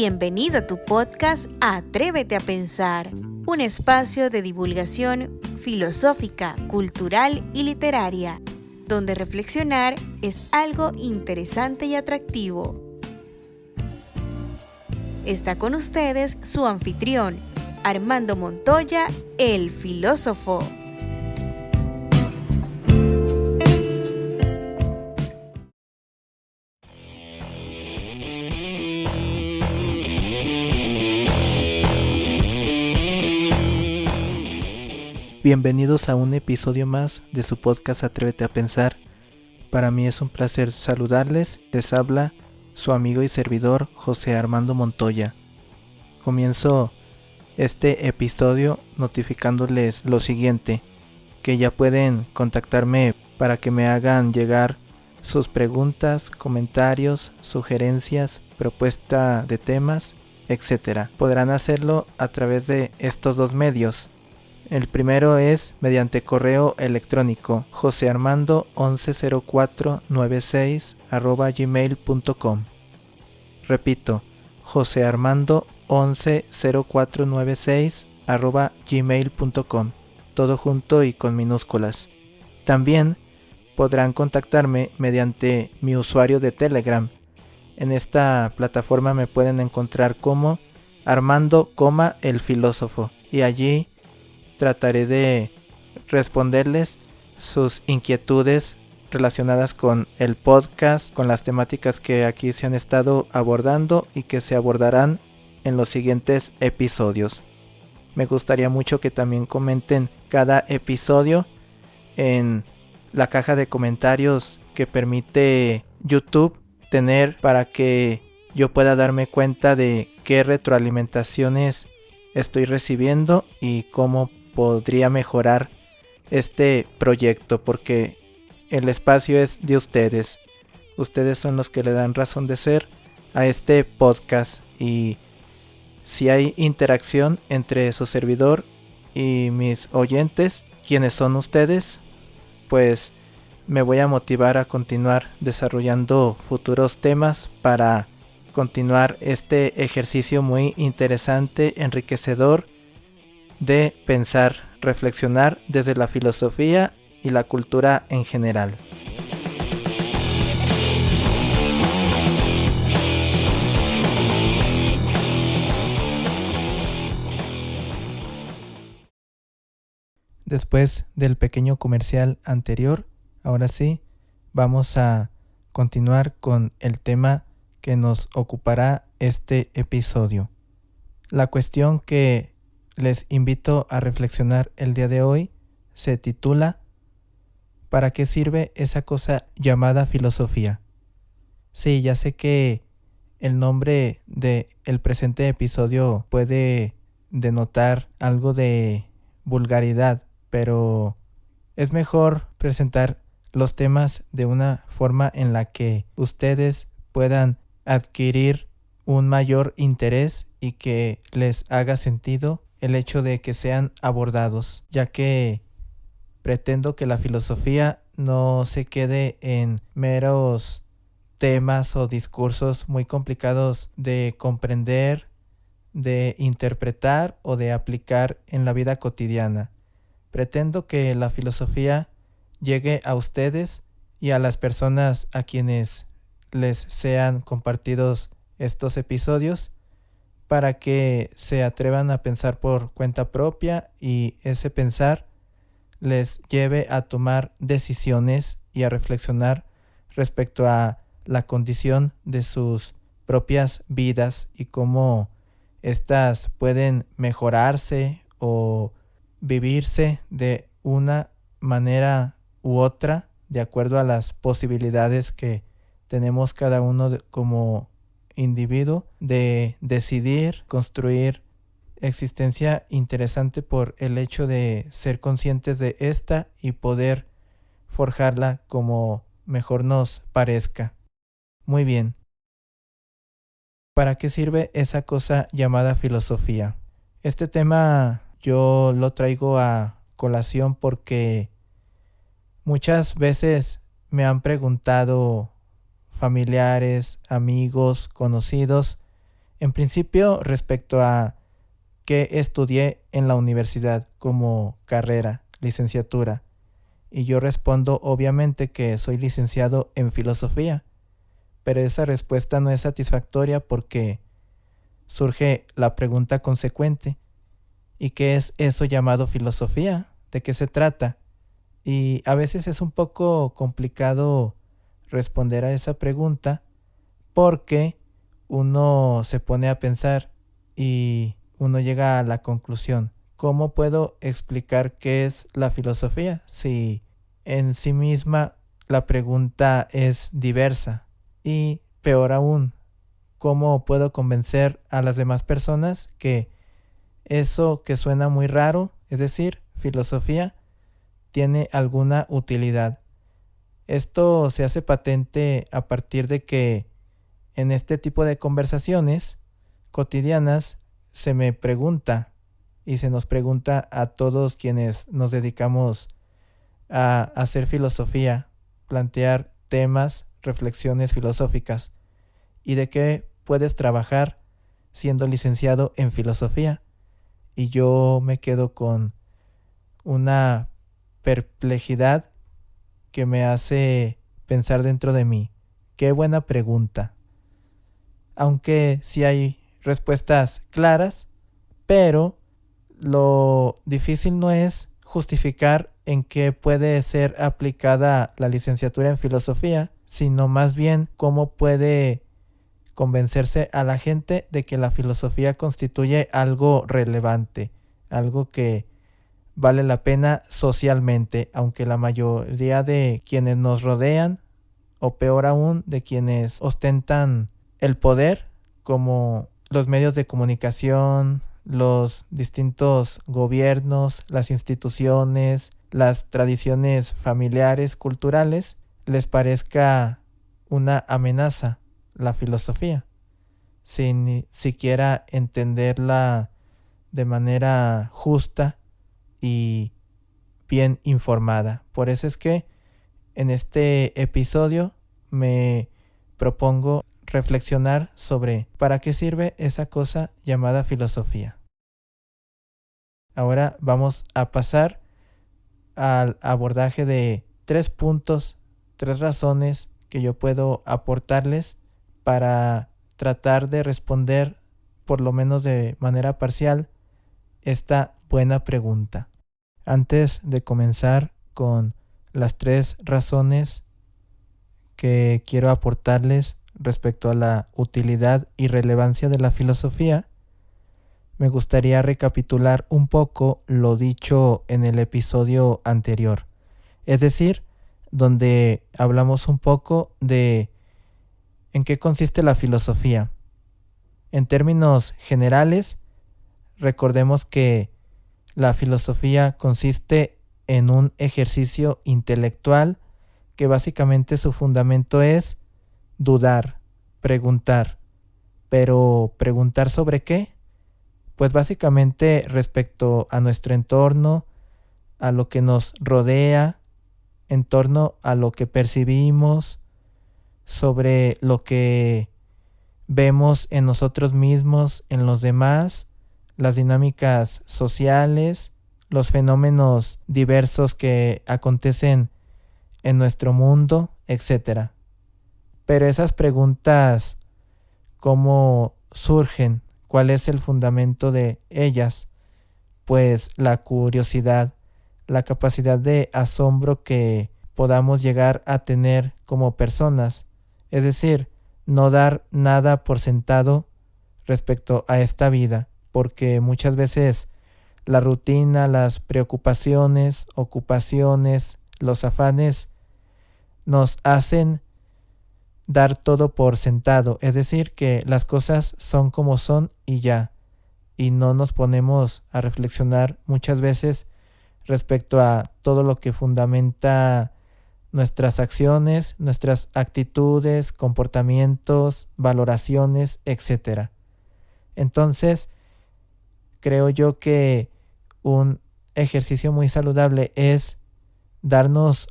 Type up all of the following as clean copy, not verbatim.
Bienvenido a tu podcast Atrévete a Pensar, un espacio de divulgación filosófica, cultural y literaria, donde reflexionar es algo interesante y atractivo. Está con ustedes su anfitrión, Armando Montoya, el filósofo. Bienvenidos a un episodio más de su podcast Atrévete a Pensar. Para mí es un placer saludarles. Les habla su amigo y servidor José Armando Montoya. Comienzo este episodio notificándoles lo siguiente, que ya pueden contactarme para que me hagan llegar sus preguntas, comentarios, sugerencias, propuesta de temas, etc. Podrán hacerlo a través de estos dos medios. El primero es mediante correo electrónico josearmando110496@gmail.com. Repito, josearmando110496@gmail.com. Todo junto y con minúsculas. También podrán contactarme mediante mi usuario de Telegram. En esta plataforma me pueden encontrar como Armando, el filósofo, y allí trataré de responderles sus inquietudes relacionadas con el podcast, con las temáticas que aquí se han estado abordando y que se abordarán en los siguientes episodios. Me gustaría mucho que también comenten cada episodio en la caja de comentarios que permite YouTube tener, para que yo pueda darme cuenta de qué retroalimentaciones estoy recibiendo y cómo podría mejorar este proyecto, porque el espacio es de ustedes. Ustedes son los que le dan razón de ser a este podcast, y si hay interacción entre su servidor y mis oyentes, quienes son ustedes, pues me voy a motivar a continuar desarrollando futuros temas para continuar este ejercicio muy interesante, enriquecedor, de pensar, reflexionar desde la filosofía y la cultura en general. Después del pequeño comercial anterior, ahora sí, vamos a continuar con el tema que nos ocupará este episodio. La cuestión que les invito a reflexionar el día de hoy se titula ¿para qué sirve esa cosa llamada filosofía? Sí, ya sé que el nombre del presente episodio puede denotar algo de vulgaridad, pero es mejor presentar los temas de una forma en la que ustedes puedan adquirir un mayor interés y que les haga sentido el hecho de que sean abordados, ya que pretendo que la filosofía no se quede en meros temas o discursos muy complicados de comprender, de interpretar o de aplicar en la vida cotidiana. Pretendo que la filosofía llegue a ustedes y a las personas a quienes les sean compartidos estos episodios, para que se atrevan a pensar por cuenta propia y ese pensar les lleve a tomar decisiones y a reflexionar respecto a la condición de sus propias vidas y cómo éstas pueden mejorarse o vivirse de una manera u otra de acuerdo a las posibilidades que tenemos cada uno como individuo de decidir construir existencia interesante por el hecho de ser conscientes de esta y poder forjarla como mejor nos parezca. Muy bien. ¿Para qué sirve esa cosa llamada filosofía? Este tema yo lo traigo a colación porque muchas veces me han preguntado familiares, amigos, conocidos, En principio, respecto a qué estudié en la universidad como carrera, licenciatura, y yo respondo obviamente que soy licenciado en filosofía, pero esa respuesta no es satisfactoria porque surge la pregunta consecuente: ¿y qué es eso llamado filosofía? ¿De qué se trata? Y a veces es un poco complicado responder a esa pregunta porque uno se pone a pensar y uno llega a la conclusión: ¿cómo puedo explicar qué es la filosofía si en sí misma la pregunta es diversa? Y peor aún, ¿cómo puedo convencer a las demás personas que eso que suena muy raro, es decir, filosofía, tiene alguna utilidad? Esto se hace patente a partir de que en este tipo de conversaciones cotidianas se me pregunta y se nos pregunta a todos quienes nos dedicamos a hacer filosofía, plantear temas, reflexiones filosóficas: ¿y de qué puedes trabajar siendo licenciado en filosofía? Y yo me quedo con una perplejidad que me hace pensar dentro de mí: qué buena pregunta. Aunque sí hay respuestas claras, pero lo difícil no es justificar en qué puede ser aplicada la licenciatura en filosofía, sino más bien cómo puede convencerse a la gente de que la filosofía constituye algo relevante, algo que vale la pena socialmente, aunque la mayoría de quienes nos rodean, o peor aún, de quienes ostentan el poder, como los medios de comunicación, los distintos gobiernos, las instituciones, las tradiciones familiares, culturales, les parezca una amenaza la filosofía, sin siquiera entenderla de manera justa y bien informada. Por eso es que en este episodio me propongo reflexionar sobre para qué sirve esa cosa llamada filosofía. Ahora vamos a pasar al abordaje de 3 puntos, 3 razones que yo puedo aportarles para tratar de responder, por lo menos de manera parcial, esta buena pregunta. Antes de comenzar con las 3 razones que quiero aportarles respecto a la utilidad y relevancia de la filosofía, me gustaría recapitular un poco lo dicho en el episodio anterior, es decir, donde hablamos un poco de en qué consiste la filosofía. En términos generales, recordemos que la filosofía consiste en un ejercicio intelectual que básicamente su fundamento es dudar, preguntar. ¿Pero preguntar sobre qué? Pues básicamente respecto a nuestro entorno, a lo que nos rodea, en torno a lo que percibimos, sobre lo que vemos en nosotros mismos, en los demás, las dinámicas sociales, los fenómenos diversos que acontecen en nuestro mundo, etc. Pero esas preguntas, ¿cómo surgen? ¿Cuál es el fundamento de ellas? Pues la curiosidad, la capacidad de asombro que podamos llegar a tener como personas, es decir, no dar nada por sentado respecto a esta vida, porque muchas veces la rutina, las preocupaciones, ocupaciones, los afanes nos hacen dar todo por sentado, es decir, que las cosas son como son y ya, y no nos ponemos a reflexionar muchas veces respecto a todo lo que fundamenta nuestras acciones, nuestras actitudes, comportamientos, valoraciones, etc. Entonces, creo yo que un ejercicio muy saludable es darnos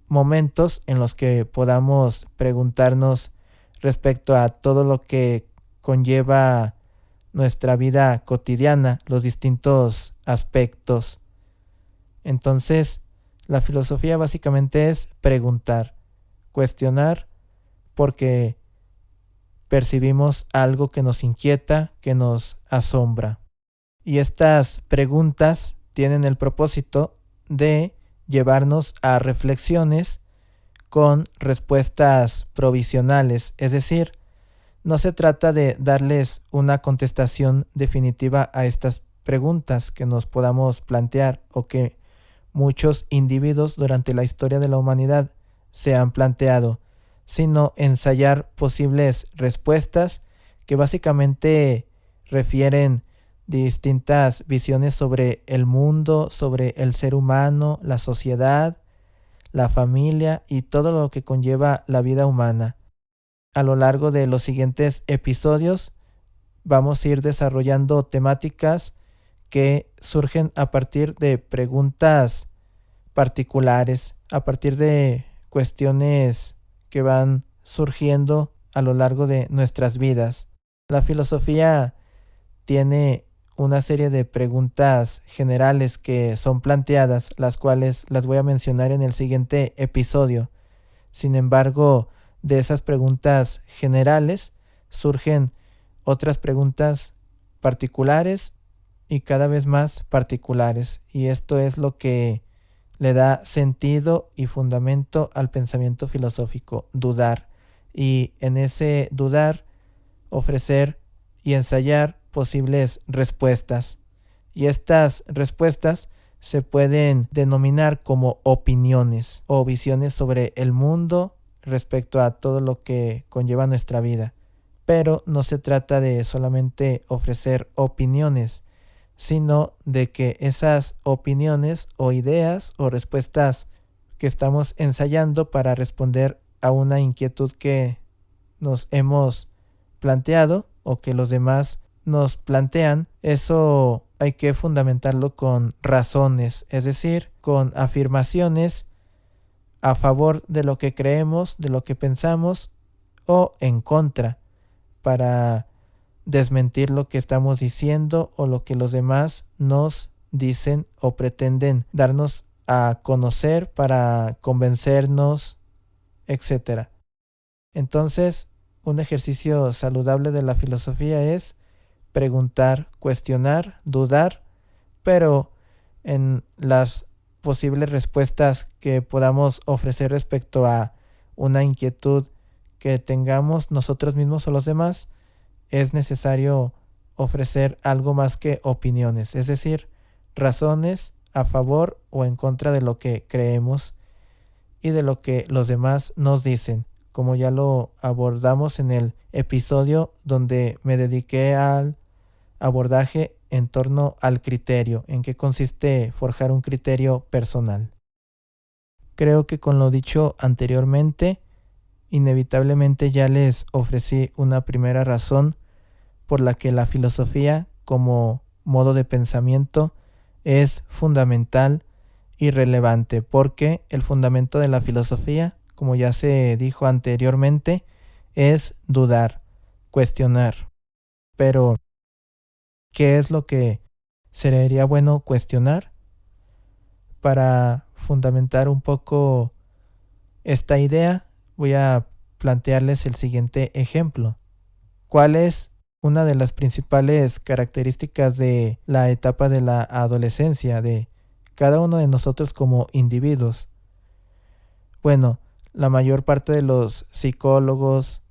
momentos en los que podamos preguntarnos respecto a todo lo que conlleva nuestra vida cotidiana, los distintos aspectos. Entonces, la filosofía básicamente es preguntar, cuestionar, porque percibimos algo que nos inquieta, que nos asombra. Y estas preguntas tienen el propósito de llevarnos a reflexiones con respuestas provisionales, es decir, no se trata de darles una contestación definitiva a estas preguntas que nos podamos plantear o que muchos individuos durante la historia de la humanidad se han planteado, sino ensayar posibles respuestas que básicamente refieren distintas visiones sobre el mundo, sobre el ser humano, la sociedad, la familia y todo lo que conlleva la vida humana. A lo largo de los siguientes episodios vamos a ir desarrollando temáticas que surgen a partir de preguntas particulares, a partir de cuestiones que van surgiendo a lo largo de nuestras vidas. La filosofía tiene una serie de preguntas generales que son planteadas, las cuales las voy a mencionar en el siguiente episodio. Sin embargo, de esas preguntas generales surgen otras preguntas particulares y cada vez más particulares, y esto es lo que le da sentido y fundamento al pensamiento filosófico, dudar, y en ese dudar ofrecer y ensayar posibles respuestas, y estas respuestas se pueden denominar como opiniones o visiones sobre el mundo respecto a todo lo que conlleva nuestra vida. Pero no se trata de solamente ofrecer opiniones, sino de que esas opiniones o ideas o respuestas que estamos ensayando para responder a una inquietud que nos hemos planteado o que los demás nos plantean, eso hay que fundamentarlo con razones, es decir, con afirmaciones a favor de lo que creemos, de lo que pensamos, o en contra, para desmentir lo que estamos diciendo o lo que los demás nos dicen o pretenden darnos a conocer para convencernos, etc. Entonces, un ejercicio saludable de la filosofía es preguntar, cuestionar, dudar, pero en las posibles respuestas que podamos ofrecer respecto a una inquietud que tengamos nosotros mismos o los demás, es necesario ofrecer algo más que opiniones, es decir, razones a favor o en contra de lo que creemos y de lo que los demás nos dicen, como ya lo abordamos en el episodio donde me dediqué al abordaje en torno al criterio, en qué consiste forjar un criterio personal. Creo que con lo dicho anteriormente, inevitablemente ya les ofrecí una primera razón por la que la filosofía como modo de pensamiento es fundamental y relevante, porque el fundamento de la filosofía, como ya se dijo anteriormente, es dudar, cuestionar. Pero, ¿qué es lo que sería bueno cuestionar? Para fundamentar un poco esta idea, voy a plantearles el siguiente ejemplo. ¿Cuál es una de las principales características de la etapa de la adolescencia de cada uno de nosotros como individuos? Bueno, la mayor parte de los psicólogos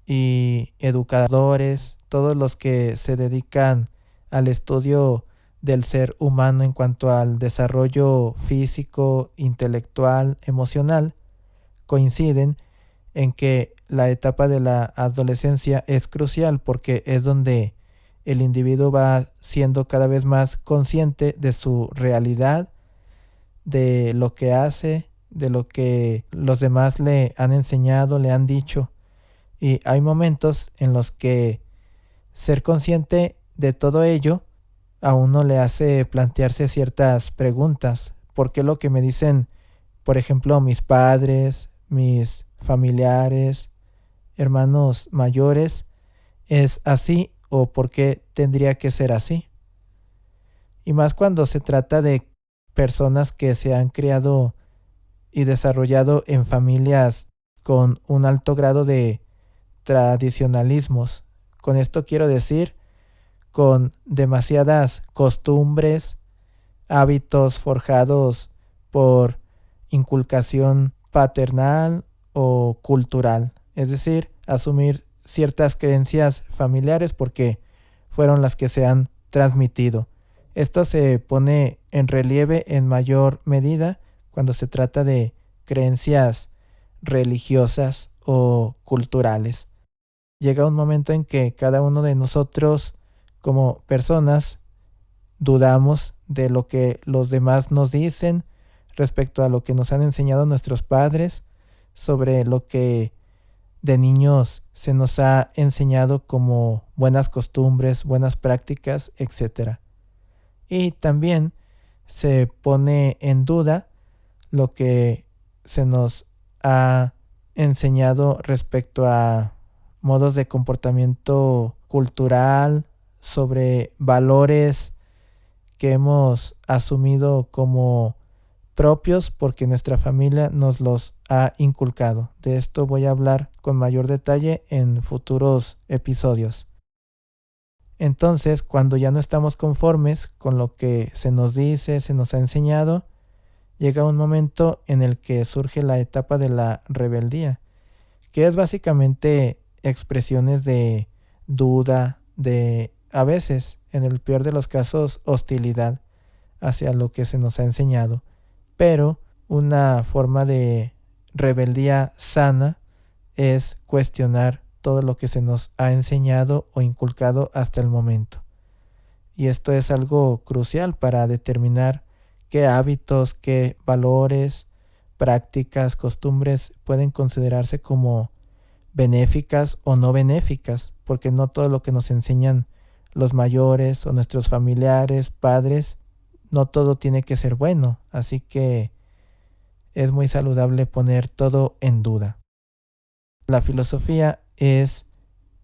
y educadores, todos los que se dedican al estudio del ser humano en cuanto al desarrollo físico, intelectual, emocional, coinciden en que la etapa de la adolescencia es crucial porque es donde el individuo va siendo cada vez más consciente de su realidad, de lo que hace, de lo que los demás le han enseñado, le han dicho. Y hay momentos en los que ser consciente de todo ello a uno le hace plantearse ciertas preguntas. ¿Por qué lo que me dicen, por ejemplo, mis padres, mis familiares, hermanos mayores, es así o por qué tendría que ser así. Y más cuando se trata de personas que se han criado y desarrollado en familias con un alto grado de tradicionalismos. Con esto quiero decir con demasiadas costumbres, hábitos forjados por inculcación paternal o cultural, es decir, asumir ciertas creencias familiares porque fueron las que se han transmitido. Esto se pone en relieve en mayor medida cuando se trata de creencias religiosas o culturales. Llega un momento en que cada uno de nosotros como personas dudamos de lo que los demás nos dicen respecto a lo que nos han enseñado nuestros padres, sobre lo que de niños se nos ha enseñado como buenas costumbres, buenas prácticas, etc. Y también se pone en duda lo que se nos ha enseñado respecto a modos de comportamiento cultural, sobre valores que hemos asumido como propios porque nuestra familia nos los ha inculcado. De esto voy a hablar con mayor detalle en futuros episodios. Entonces, cuando ya no estamos conformes con lo que se nos dice, se nos ha enseñado, llega un momento en el que surge la etapa de la rebeldía, que es básicamente expresiones de duda, de a veces, en el peor de los casos, hostilidad hacia lo que se nos ha enseñado. Pero una forma de rebeldía sana es cuestionar todo lo que se nos ha enseñado o inculcado hasta el momento. Y esto es algo crucial para determinar qué hábitos, qué valores, prácticas, costumbres pueden considerarse como benéficas o no benéficas, porque no todo lo que nos enseñan los mayores o nuestros familiares, padres, no todo tiene que ser bueno, así que es muy saludable poner todo en duda. La filosofía es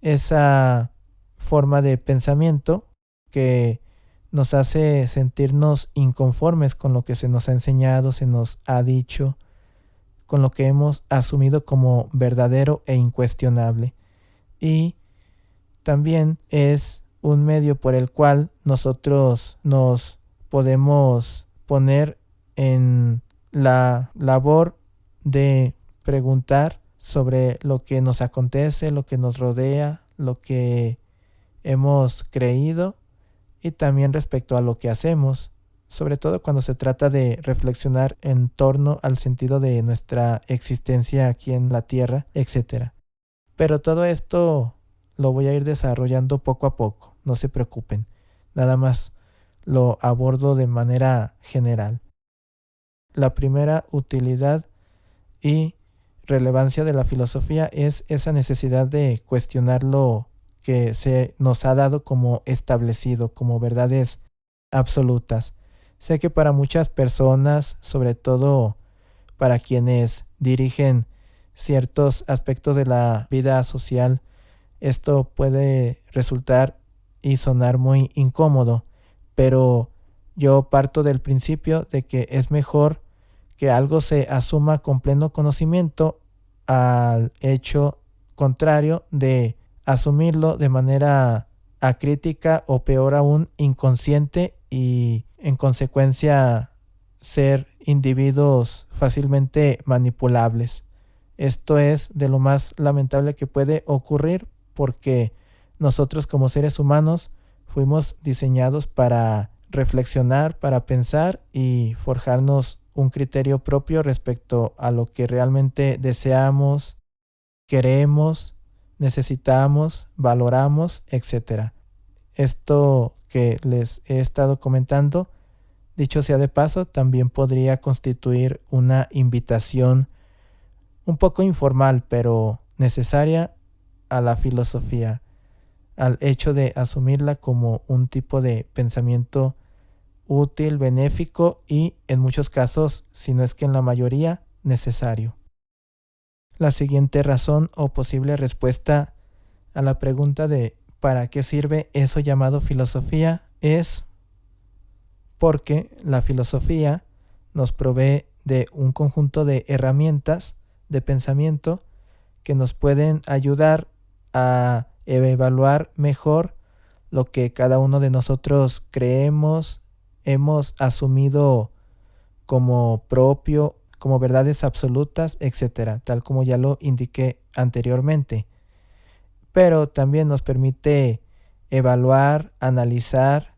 esa forma de pensamiento que nos hace sentirnos inconformes con lo que se nos ha enseñado, se nos ha dicho, con lo que hemos asumido como verdadero e incuestionable. Y también es un medio por el cual nosotros nos podemos poner en la labor de preguntar sobre lo que nos acontece, lo que nos rodea, lo que hemos creído y también respecto a lo que hacemos, sobre todo cuando se trata de reflexionar en torno al sentido de nuestra existencia aquí en la Tierra, etc. Pero todo esto lo voy a ir desarrollando poco a poco, no se preocupen, nada más lo abordo de manera general. La primera utilidad y relevancia de la filosofía es esa necesidad de cuestionar lo que se nos ha dado como establecido, como verdades absolutas. Sé que para muchas personas, sobre todo para quienes dirigen ciertos aspectos de la vida social, esto puede resultar y sonar muy incómodo, pero yo parto del principio de que es mejor que algo se asuma con pleno conocimiento al hecho contrario de asumirlo de manera acrítica o peor aún inconsciente y en consecuencia ser individuos fácilmente manipulables. Esto es de lo más lamentable que puede ocurrir porque nosotros como seres humanos fuimos diseñados para reflexionar, para pensar y forjarnos un criterio propio respecto a lo que realmente deseamos, queremos, necesitamos, valoramos, etc. Esto que les he estado comentando, dicho sea de paso, también podría constituir una invitación un poco informal, pero necesaria a la filosofía, al hecho de asumirla como un tipo de pensamiento útil, benéfico y, en muchos casos, si no es que en la mayoría, necesario. La siguiente razón o posible respuesta a la pregunta de para qué sirve eso llamado filosofía es porque la filosofía nos provee de un conjunto de herramientas de pensamiento que nos pueden ayudar a evaluar mejor lo que cada uno de nosotros creemos, hemos asumido como propio, como verdades absolutas, etcétera, tal como ya lo indiqué anteriormente. Pero también nos permite evaluar, analizar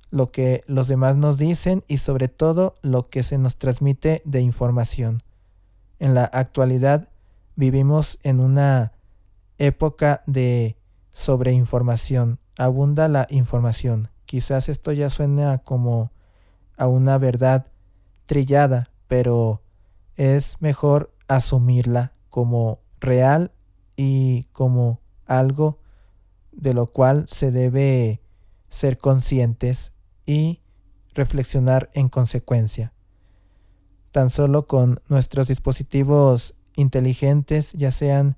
lo que los demás nos dicen y sobre todo lo que se nos transmite de información. En la actualidad vivimos en una época de sobreinformación. Abunda la información. Quizás esto ya suena como a una verdad trillada, pero es mejor asumirla como real y como algo de lo cual se debe ser conscientes y reflexionar en consecuencia. Tan solo con nuestros dispositivos inteligentes, ya sean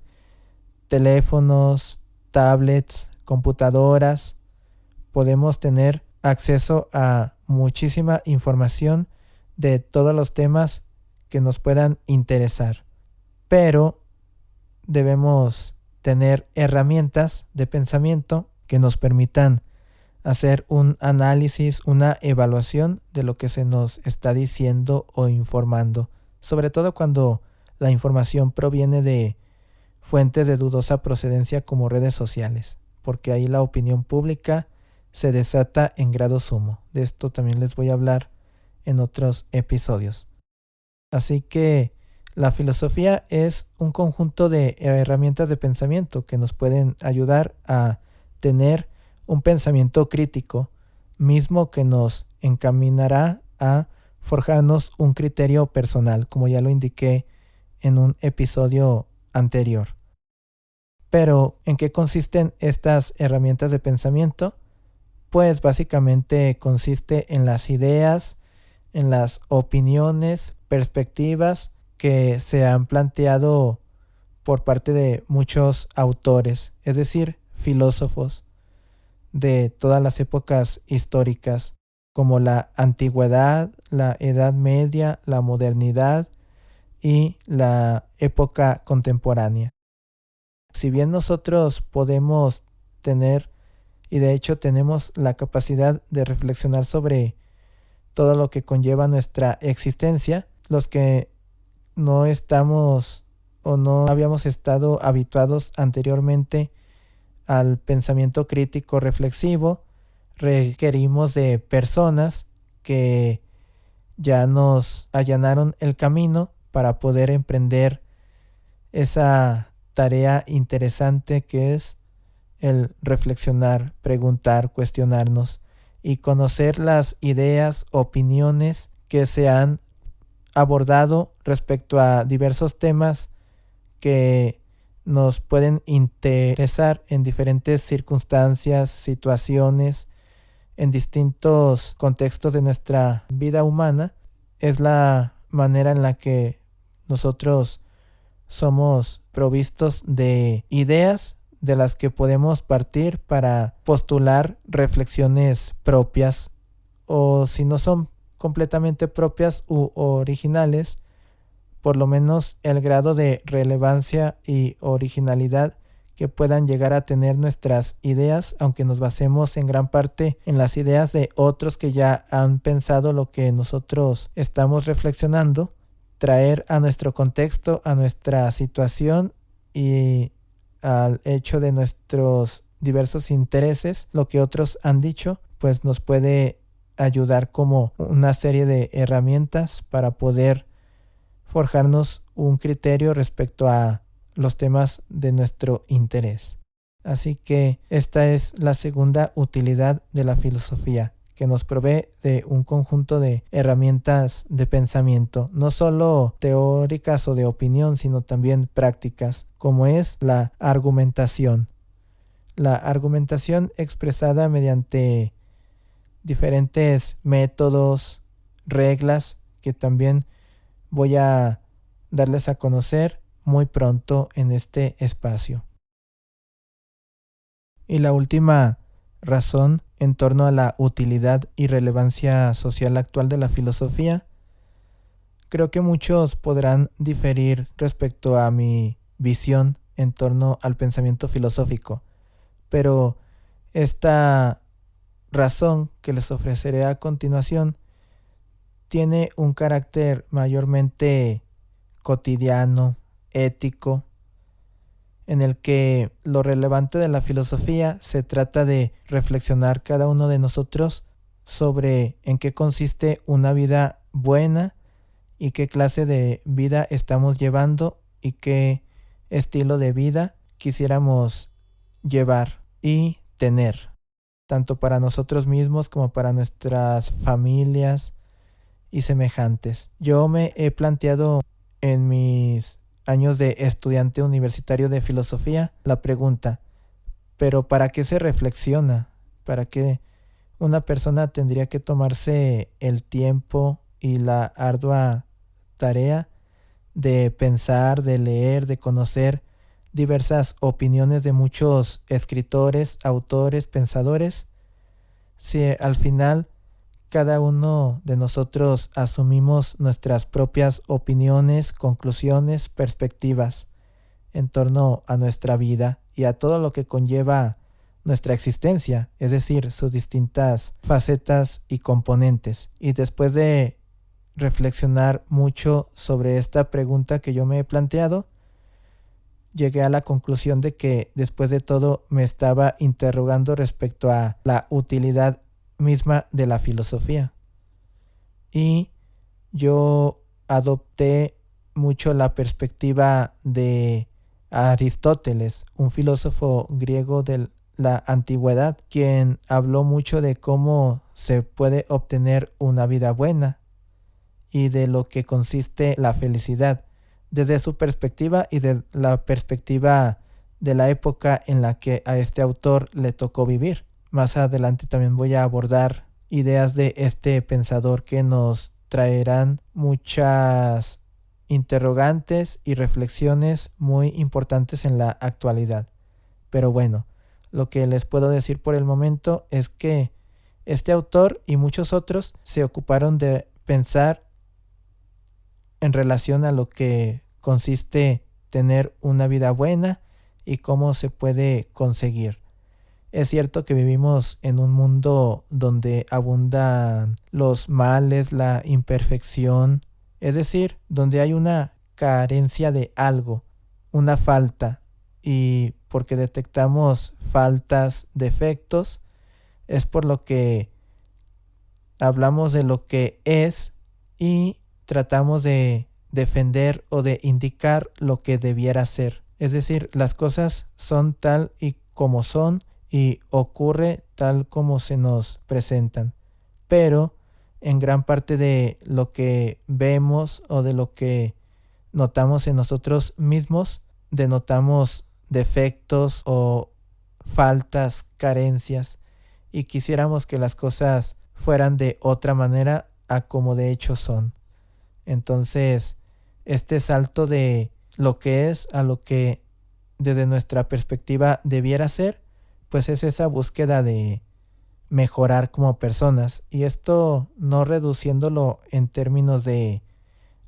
teléfonos, tablets, computadoras, podemos tener acceso a muchísima información de todos los temas que nos puedan interesar. Pero debemos tener herramientas de pensamiento que nos permitan hacer un análisis, una evaluación de lo que se nos está diciendo o informando, sobre todo cuando la información proviene de fuentes de dudosa procedencia como redes sociales, porque ahí la opinión pública se desata en grado sumo. De esto también les voy a hablar en otros episodios. Así que la filosofía es un conjunto de herramientas de pensamiento que nos pueden ayudar a tener un pensamiento crítico, mismo que nos encaminará a forjarnos un criterio personal, como ya lo indiqué en un episodio anterior. Pero, ¿en qué consisten estas herramientas de pensamiento? Pues básicamente consiste en las ideas, en las opiniones, perspectivas que se han planteado por parte de muchos autores, es decir, filósofos de todas las épocas históricas, como la antigüedad, la Edad Media, la modernidad y la época contemporánea. Si bien nosotros podemos tener, y de hecho tenemos la capacidad de reflexionar sobre todo lo que conlleva nuestra existencia, los que no estamos o no habíamos estado habituados anteriormente al pensamiento crítico reflexivo, requerimos de personas que ya nos allanaron el camino para poder emprender esa tarea interesante que es el reflexionar, preguntar, cuestionarnos y conocer las ideas, opiniones que se han abordado respecto a diversos temas que nos pueden interesar en diferentes circunstancias, situaciones, en distintos contextos de nuestra vida humana. Es la manera en la que nosotros somos provistos de ideas de las que podemos partir para postular reflexiones propias, o si no son completamente propias u originales, por lo menos el grado de relevancia y originalidad que puedan llegar a tener nuestras ideas, aunque nos basemos en gran parte en las ideas de otros que ya han pensado lo que nosotros estamos reflexionando, traer a nuestro contexto, a nuestra situación y al hecho de nuestros diversos intereses, lo que otros han dicho, pues nos puede ayudar como una serie de herramientas para poder forjarnos un criterio respecto a los temas de nuestro interés. Así que esta es la segunda utilidad de la filosofía, que nos provee de un conjunto de herramientas de pensamiento, no solo teóricas o de opinión, sino también prácticas, como es la argumentación. La argumentación expresada mediante diferentes métodos, reglas, que también voy a darles a conocer muy pronto en este espacio. Y la última razón en torno a la utilidad y relevancia social actual de la filosofía. Creo que muchos podrán diferir respecto a mi visión en torno al pensamiento filosófico, pero esta razón que les ofreceré a continuación tiene un carácter mayormente cotidiano, ético, en el que lo relevante de la filosofía se trata de reflexionar cada uno de nosotros sobre en qué consiste una vida buena y qué clase de vida estamos llevando y qué estilo de vida quisiéramos llevar y tener, tanto para nosotros mismos como para nuestras familias y semejantes. Yo me he planteado en mis años de estudiante universitario de filosofía la pregunta, ¿pero para qué se reflexiona? ¿Para qué una persona tendría que tomarse el tiempo y la ardua tarea de pensar, de leer, de conocer diversas opiniones de muchos escritores, autores, pensadores, si al final cada uno de nosotros asumimos nuestras propias opiniones, conclusiones, perspectivas en torno a nuestra vida y a todo lo que conlleva nuestra existencia, es decir, sus distintas facetas y componentes? Y después de reflexionar mucho sobre esta pregunta que yo me he planteado, llegué a la conclusión de que después de todo me estaba interrogando respecto a la utilidad misma de la filosofía. Y yo adopté mucho la perspectiva de Aristóteles, un filósofo griego de la antigüedad, quien habló mucho de cómo se puede obtener una vida buena y de lo que consiste la felicidad, desde su perspectiva y de la perspectiva de la época en la que a este autor le tocó vivir. Más adelante también voy a abordar ideas de este pensador que nos traerán muchas interrogantes y reflexiones muy importantes en la actualidad. Pero bueno, lo que les puedo decir por el momento es que este autor y muchos otros se ocuparon de pensar en relación a lo que consiste tener una vida buena y cómo se puede conseguir. Es cierto que vivimos en un mundo donde abundan los males, la imperfección, es decir, donde hay una carencia de algo, una falta, y porque detectamos faltas, defectos, es por lo que hablamos de lo que es y tratamos de defender o de indicar lo que debiera ser. Es decir, las cosas son tal y como son y ocurre tal como se nos presentan. Pero en gran parte de lo que vemos o de lo que notamos en nosotros mismos, denotamos defectos o faltas, carencias, y quisiéramos que las cosas fueran de otra manera a como de hecho son. Entonces, este salto de lo que es a lo que desde nuestra perspectiva debiera ser, pues es esa búsqueda de mejorar como personas, y esto no reduciéndolo en términos de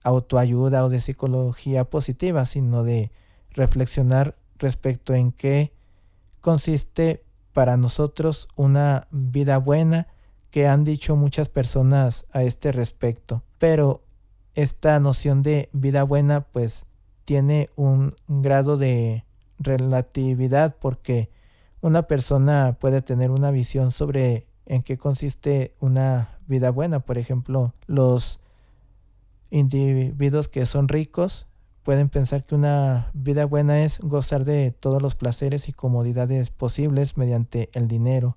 autoayuda o de psicología positiva, sino de reflexionar respecto en qué consiste para nosotros una vida buena, que han dicho muchas personas a este respecto. Pero esta noción de vida buena pues tiene un grado de relatividad, porque una persona puede tener una visión sobre en qué consiste una vida buena. Por ejemplo, los individuos que son ricos pueden pensar que una vida buena es gozar de todos los placeres y comodidades posibles mediante el dinero.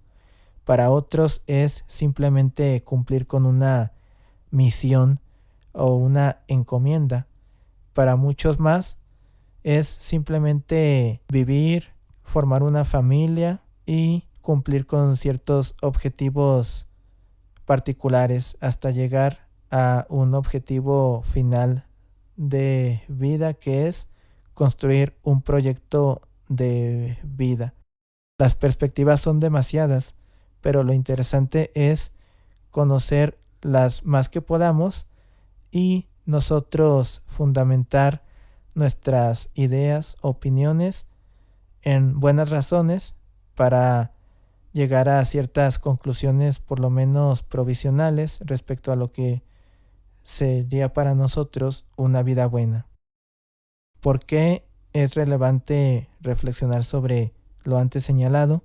Para otros es simplemente cumplir con una misión o una encomienda. Para muchos más es simplemente vivir, formar una familia y cumplir con ciertos objetivos particulares hasta llegar a un objetivo final de vida, que es construir un proyecto de vida. Las perspectivas son demasiadas, pero lo interesante es conocer las más que podamos y nosotros fundamentar nuestras ideas, opiniones en buenas razones para llegar a ciertas conclusiones, por lo menos provisionales, respecto a lo que sería para nosotros una vida buena. ¿Por qué es relevante reflexionar sobre lo antes señalado?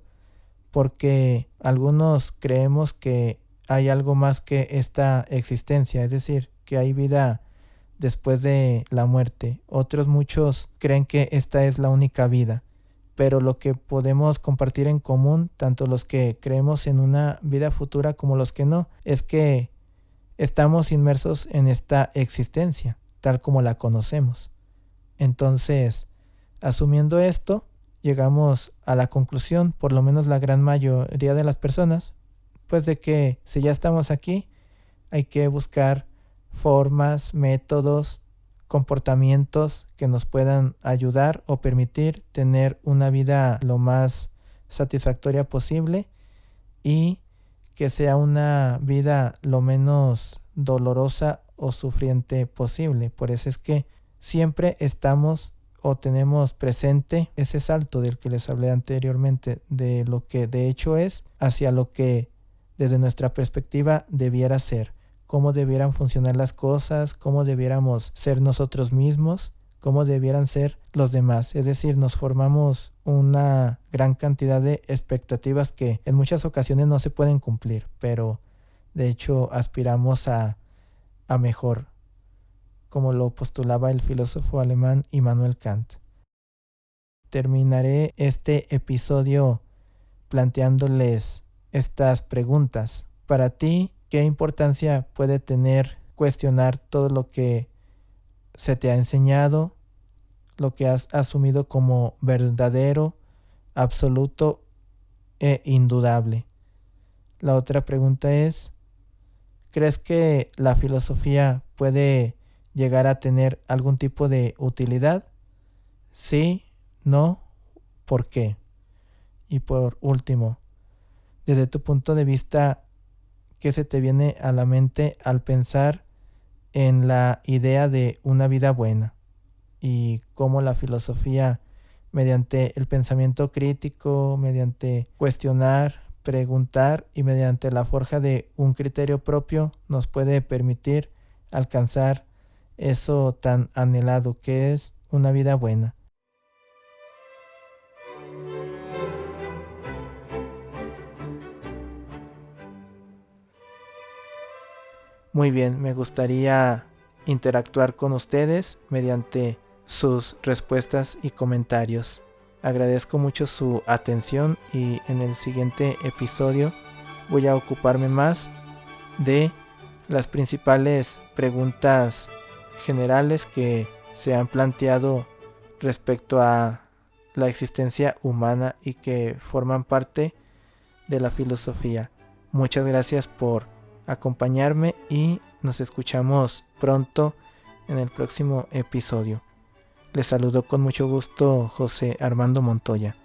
Porque algunos creemos que hay algo más que esta existencia, es decir, que hay vida después de la muerte. Otros muchos creen que esta es la única vida. Pero lo que podemos compartir en común, tanto los que creemos en una vida futura como los que no, es que estamos inmersos en esta existencia, tal como la conocemos. Entonces, asumiendo esto, llegamos a la conclusión, por lo menos la gran mayoría de las personas, pues de que si ya estamos aquí, hay que buscar formas, métodos, comportamientos que nos puedan ayudar o permitir tener una vida lo más satisfactoria posible y que sea una vida lo menos dolorosa o sufriente posible. Por eso es que siempre estamos o tenemos presente ese salto del que les hablé anteriormente, de lo que de hecho es hacia lo que desde nuestra perspectiva debiera ser. Cómo debieran funcionar las cosas, cómo debiéramos ser nosotros mismos, cómo debieran ser los demás. Es decir, nos formamos una gran cantidad de expectativas que en muchas ocasiones no se pueden cumplir, pero de hecho aspiramos a mejor, como lo postulaba el filósofo alemán Immanuel Kant. Terminaré este episodio planteándoles estas preguntas. Para ti, ¿qué importancia puede tener cuestionar todo lo que se te ha enseñado, lo que has asumido como verdadero, absoluto e indudable? La otra pregunta es, ¿crees que la filosofía puede llegar a tener algún tipo de utilidad? Sí, no, ¿por qué? Y por último, desde tu punto de vista, ¿qué se te viene a la mente al pensar en la idea de una vida buena? Y cómo la filosofía, mediante el pensamiento crítico, mediante cuestionar, preguntar y mediante la forja de un criterio propio, nos puede permitir alcanzar eso tan anhelado que es una vida buena. Muy bien, me gustaría interactuar con ustedes mediante sus respuestas y comentarios. Agradezco mucho su atención y en el siguiente episodio voy a ocuparme más de las principales preguntas generales que se han planteado respecto a la existencia humana y que forman parte de la filosofía. Muchas gracias por acompañarme y nos escuchamos pronto en el próximo episodio. Les saludo con mucho gusto José Armando Montoya.